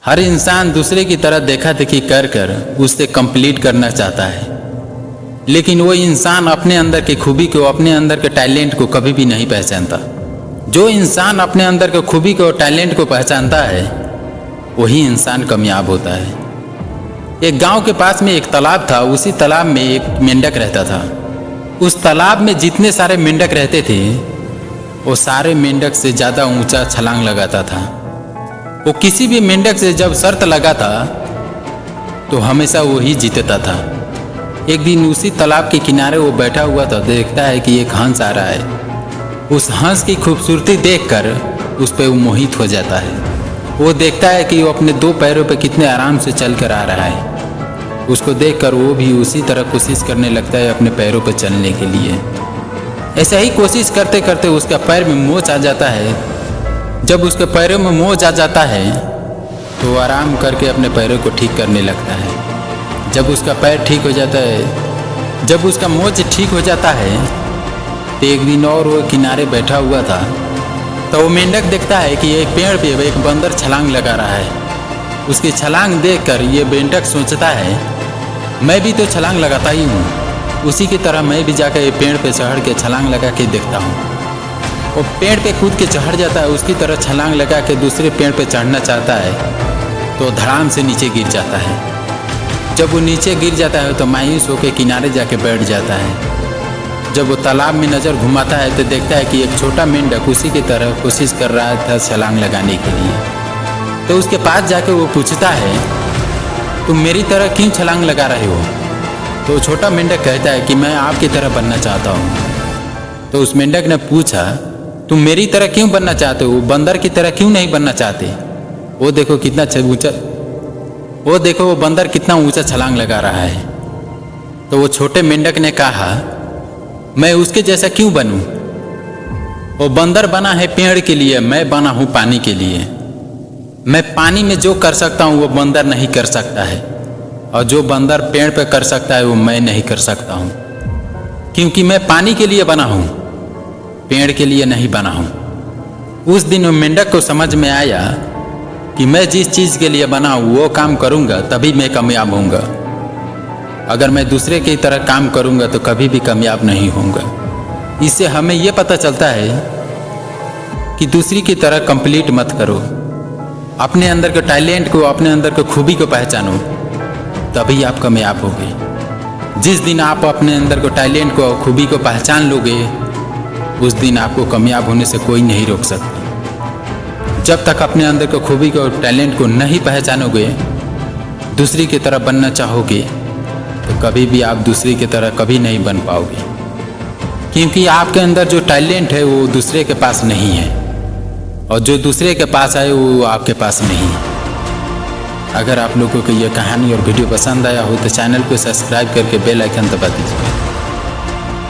हर इंसान दूसरे की तरह देखा देखी कर कर उससे कंप्लीट करना चाहता है, लेकिन वो इंसान अपने अंदर की खूबी को, अपने अंदर के टैलेंट को कभी भी नहीं पहचानता। जो इंसान अपने अंदर के खूबी को, टैलेंट को पहचानता है, वही इंसान कामयाब होता है। एक गांव के पास में एक तालाब था। उसी तालाब में एक मेंढक रहता था। उस तालाब में जितने सारे मेंढक रहते थे, वो सारे मेंढक से ज़्यादा ऊंचा छलांग लगाता था। वो किसी भी मेंढक से जब शर्त लगा था तो हमेशा वो ही जीतता था। एक दिन उसी तालाब के किनारे वो बैठा हुआ था। देखता है कि एक हंस आ रहा है। उस हंस की खूबसूरती देखकर उस पर वो मोहित हो जाता है। वो देखता है कि वो अपने दो पैरों पे कितने आराम से चल कर आ रहा है। उसको देखकर वो भी उसी तरह कोशिश करने लगता है अपने पैरों पर चलने के लिए। ऐसा ही कोशिश करते करते उसका पैर में मोच आ जाता है। जब उसके पैरों में मोच आ जाता है तो वो आराम करके अपने पैरों को ठीक करने लगता है। जब उसका पैर ठीक हो जाता है, जब उसका मोच ठीक हो जाता है, तो एक दिन और वो किनारे बैठा हुआ था। तो वो मेंढक देखता है कि एक पेड़ पे एक बंदर छलांग लगा रहा है। उसकी छलांग देखकर ये मेंढक सोचता है, मैं भी तो छलांग लगाता ही हूँ, उसी की तरह मैं भी जाकर ये पेड़ पे चढ़ के छलांग लगा के देखता हूँ। वो पेड़ पे कूद के चढ़ जाता है। उसकी तरह छलांग लगा के दूसरे पेड़ पे चढ़ना चाहता है तो धड़ाम से नीचे गिर जाता है। जब वो नीचे गिर जाता है तो मायूस होकर किनारे जाके बैठ जाता है। जब वो तालाब में नज़र घुमाता है तो देखता है कि एक छोटा मेंढक उसी की तरह कोशिश कर रहा था छलांग लगाने के लिए। तो उसके पास जाके वो पूछता है, तुम मेरी तरह क्यों छलांग लगा रहे हो? तो छोटा मेंढक कहता है कि मैं आपकी तरह बनना चाहता हूँ। तो उस मेंढक ने पूछा, तुम मेरी तरह क्यों बनना चाहते हो? बंदर की तरह क्यों नहीं बनना चाहते? वो देखो कितना ऊंचा, वो देखो वो बंदर कितना ऊंचा छलांग लगा रहा है। तो वो छोटे मेंढक ने कहा, मैं उसके जैसा क्यों बनूं? वो बंदर बना है पेड़ के लिए, मैं बना हूं पानी के लिए। मैं पानी में जो कर सकता हूं वो बंदर नहीं कर सकता है, और जो बंदर पेड़ पे कर सकता है वो मैं नहीं कर सकता हूं, क्योंकि मैं पानी के लिए बना हूं, पेड़ के लिए नहीं बना हूं। उस दिन मेंढक को समझ में आया कि मैं जिस चीज़ के लिए बना हूं वो काम करूंगा तभी मैं कामयाब होऊंगा। अगर मैं दूसरे की तरह काम करूंगा तो कभी भी कामयाब नहीं होऊंगा। इससे हमें यह पता चलता है कि दूसरी की तरह कंप्लीट मत करो। अपने अंदर के टैलेंट को, अपने अंदर के खूबी को पहचानो, तभी आप कामयाब होगे। जिस दिन आप अपने अंदर के टैलेंट को, खूबी को पहचान लोगे, उस दिन आपको कामयाब होने से कोई नहीं रोक सकता। जब तक अपने अंदर के खूबी को, टैलेंट को नहीं पहचानोगे, दूसरी की तरह बनना चाहोगे, तो कभी भी आप दूसरी की तरह कभी नहीं बन पाओगे, क्योंकि आपके अंदर जो टैलेंट है वो दूसरे के पास नहीं है, और जो दूसरे के पास है वो आपके पास नहीं है। अगर आप लोगों को ये कहानी और वीडियो पसंद आया हो तो चैनल को सब्सक्राइब करके बेल आइकन दबा दीजिए।